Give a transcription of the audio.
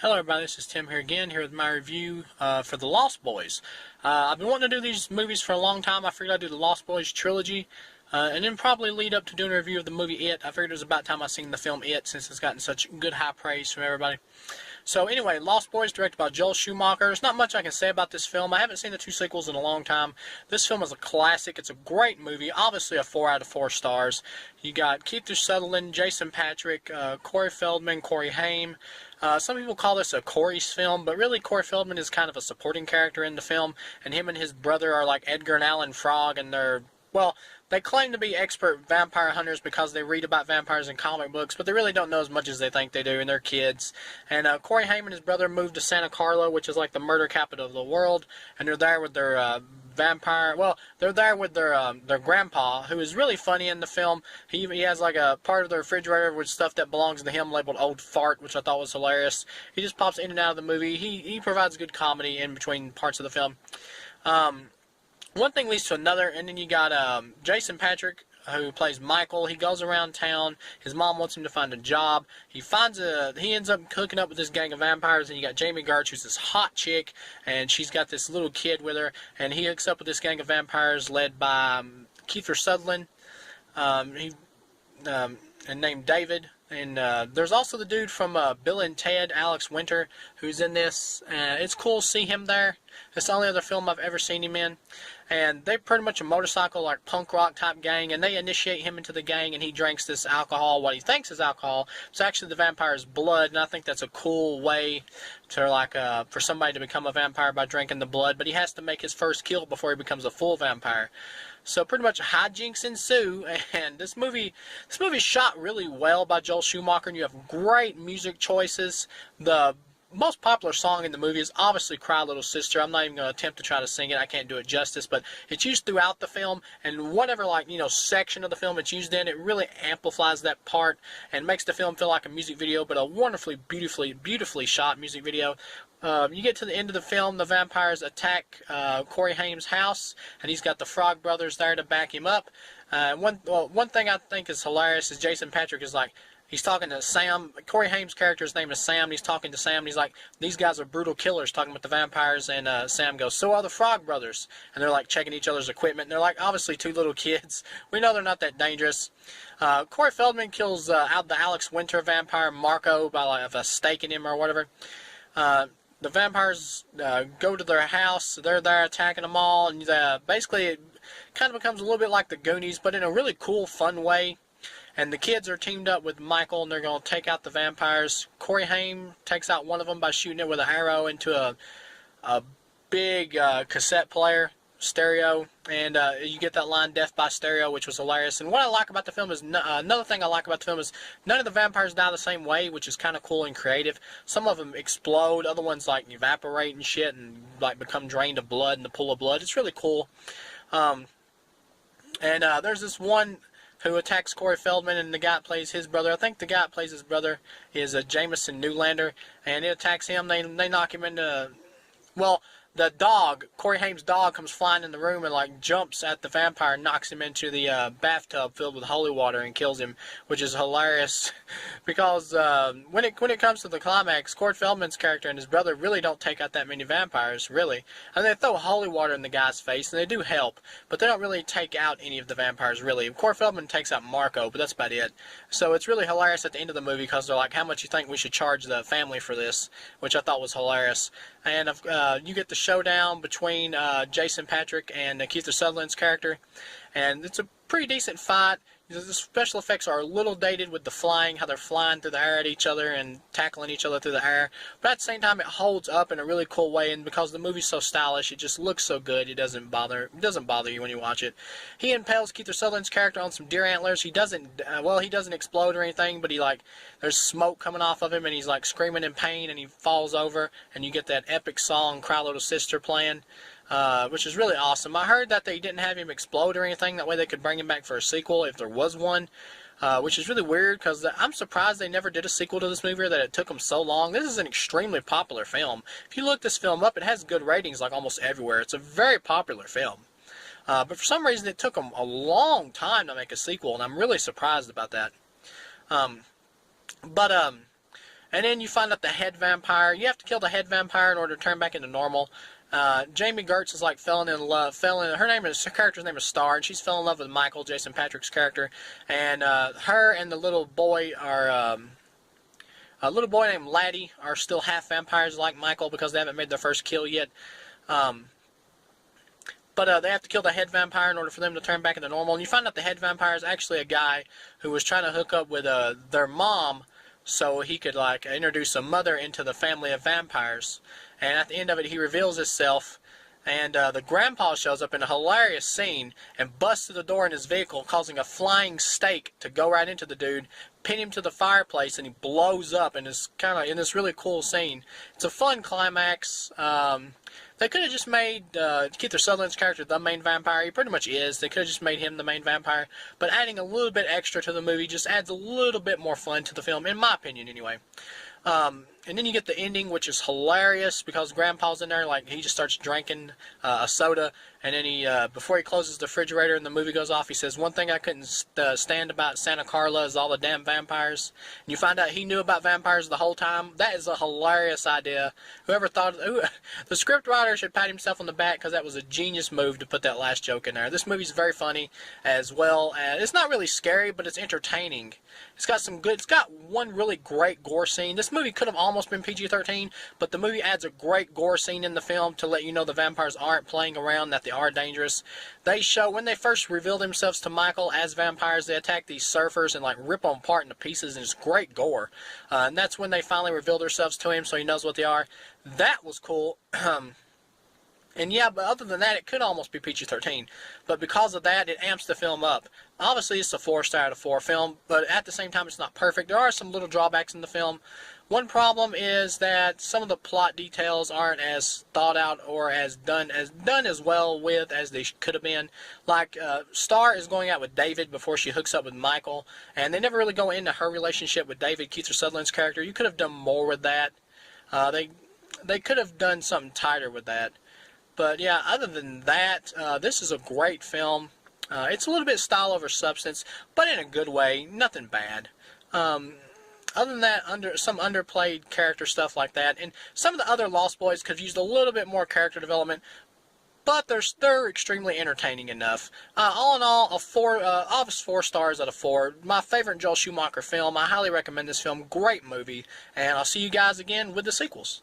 Hello everybody, this is Tim here again, here with my review for The Lost Boys. I've been wanting to do these movies for a long time. I figured I'd do the Lost Boys trilogy, and then probably lead up to doing a review of the movie It. I figured it was about time I seen the film It, since it's gotten such good high praise from everybody. So anyway, Lost Boys, directed by Joel Schumacher. There's not much I can say about this film. I haven't seen the two sequels in a long time. This film is a classic. It's a great movie. Obviously a 4 out of 4 stars. You got Kiefer Sutherland, Jason Patric, Corey Feldman, Corey Haim. Some people call this a Corey's film, but really Corey Feldman is kind of a supporting character in the film, and him and his brother are like Edgar and Allan Frog, and well, they claim to be expert vampire hunters because they read about vampires in comic books, but they really don't know as much as they think they do, and they're kids. And Corey Haim and his brother moved to Santa Carla, which is like the murder capital of the world, and they're there with their they're there with their grandpa, who is really funny in the film. He has like a part of the refrigerator with stuff that belongs to him labeled Old Fart, which I thought was hilarious. He just pops in and out of the movie. He provides good comedy in between parts of the film. One thing leads to another, and then you got Jason Patric, who plays Michael. He goes around town. His mom wants him to find a job. He ends up hooking up with this gang of vampires, and you got Jamie Gertz, who's this hot chick, and she's got this little kid with her, and he hooks up with this gang of vampires led by Kiefer Sutherland, and named David. And there's also the dude from Bill and Ted, Alex Winter, who's in this. It's cool to see him there. It's the only other film I've ever seen him in. And they're pretty much a motorcycle, like punk rock type gang, and they initiate him into the gang, and he drinks this alcohol, what he thinks is alcohol. It's actually the vampire's blood, and I think that's a cool way to for somebody to become a vampire by drinking the blood. But he has to make his first kill before he becomes a full vampire. So pretty much hijinks ensue, and this movie's shot really well by Joel Schumacher, and you have great music choices. The most popular song in the movie is obviously Cry Little Sister. I'm not even going to attempt to try to sing it. I can't do it justice, but it's used throughout the film, and whatever section of the film it's used in, it really amplifies that part and makes the film feel like a music video, but a wonderfully, beautifully shot music video. You get to the end of the film, the vampires attack Corey Haim's house, and he's got the Frog Brothers there to back him up. One thing I think is hilarious is Jason Patric is like, he's talking to Sam. Corey Haim's character's name is Sam. And he's talking to Sam, and he's like, these guys are brutal killers, talking about the vampires. And Sam goes, so are the Frog Brothers. And they're like checking each other's equipment. And they're like, obviously two little kids. We know they're not that dangerous. Corey Feldman kills the Alex Winter vampire Marco by like staking him or whatever. The vampires go to their house. They're there attacking them all. And basically it kind of becomes a little bit like the Goonies, but in a really cool, fun way. And the kids are teamed up with Michael, and they're going to take out the vampires. Corey Haim takes out one of them by shooting it with an arrow into a big cassette player, stereo. And you get that line, death by stereo, which was hilarious. And what I like about the film is, another thing I like about the film is, none of the vampires die the same way, which is kind of cool and creative. Some of them explode, other ones like evaporate and shit, and like become drained of blood in the pool of blood. It's really cool. There's this one who attacks Corey Feldman, and the guy that plays his brother. I think the guy that plays his brother is Jameson Newlander, and it attacks him. They knock him into, well, the dog, Corey Haim's dog, comes flying in the room and like jumps at the vampire and knocks him into the bathtub filled with holy water and kills him, which is hilarious because when it comes to the climax, Corey Feldman's character and his brother really don't take out that many vampires, really. And they throw holy water in the guy's face, and they do help, but they don't really take out any of the vampires, really. Corey Feldman takes out Marco, but that's about it. So it's really hilarious at the end of the movie because they're like, how much you think we should charge the family for this, which I thought was hilarious. And you get the showdown between Jason Patric and Kiefer Sutherland's character, and it's a pretty decent fight. The special effects are a little dated with the flying, how they're flying through the air at each other and tackling each other through the air, but at the same time it holds up in a really cool way, and because the movie's so stylish, it just looks so good, it doesn't bother you when you watch it. He impales Kiefer Sutherland's character on some deer antlers. He doesn't explode or anything, but there's smoke coming off of him, and he's like screaming in pain, and he falls over, and you get that epic song, Cry Little Sister, playing. Which is really awesome. I heard that they didn't have him explode or anything. That way they could bring him back for a sequel if there was one, which is really weird because I'm surprised they never did a sequel to this movie, or that it took them so long. This is an extremely popular film. If you look this film up, it has good ratings like almost everywhere. It's a very popular film. But for some reason it took them a long time to make a sequel, and I'm really surprised about that. And then you find out the head vampire. You have to kill the head vampire in order to turn back into normal. Jamie Gertz is like her character's name is Star, and she's fell in love with Michael, Jason Patrick's character. And her and the little boy are, a little boy named Laddie are still half vampires like Michael because they haven't made their first kill yet. But they have to kill the head vampire in order for them to turn back into normal. And you find out the head vampire is actually a guy who was trying to hook up with their mom so he could like introduce a mother into the family of vampires. And at the end of it, he reveals himself, and the grandpa shows up in a hilarious scene and busts through the door in his vehicle, causing a flying stake to go right into the dude, pin him to the fireplace, and he blows up in this really cool scene. It's a fun climax. They could have just made Kiefer Sutherland's character the main vampire. He pretty much is. They could have just made him the main vampire. But adding a little bit extra to the movie just adds a little bit more fun to the film, in my opinion, anyway. And then you get the ending, which is hilarious because Grandpa's in there, like he just starts drinking a soda, and then he, before he closes the refrigerator and the movie goes off, he says, "One thing I couldn't stand about Santa Carla is all the damn vampires." And you find out he knew about vampires the whole time. That is a hilarious idea. Whoever thought, the script writer should pat himself on the back because that was a genius move to put that last joke in there. This movie's very funny as well. It's not really scary, but it's entertaining. It's got one really great gore scene. This movie could have almost been PG-13, but the movie adds a great gore scene in the film to let you know the vampires aren't playing around, that they are dangerous. They show, when they first reveal themselves to Michael as vampires, they attack these surfers and like rip them apart into pieces, and it's great gore. And that's when they finally reveal themselves to him so he knows what they are. That was cool. And yeah, but other than that, it could almost be PG-13. But because of that, it amps the film up. Obviously, it's a 4-star out of 4 film, but at the same time, it's not perfect. There are some little drawbacks in the film. One problem is that some of the plot details aren't as thought out or as done as well with as they could have been. Like, Star is going out with David before she hooks up with Michael, and they never really go into her relationship with David, Kiefer Sutherland's character. You could have done more with that. They could have done something tighter with that. But yeah, other than that, this is a great film. It's a little bit style over substance, but in a good way. Nothing bad. Other than that, some underplayed character stuff like that, and some of the other Lost Boys could have used a little bit more character development, but they're extremely entertaining enough. All in all, almost 4 stars out of 4. My favorite Joel Schumacher film. I highly recommend this film. Great movie, and I'll see you guys again with the sequels.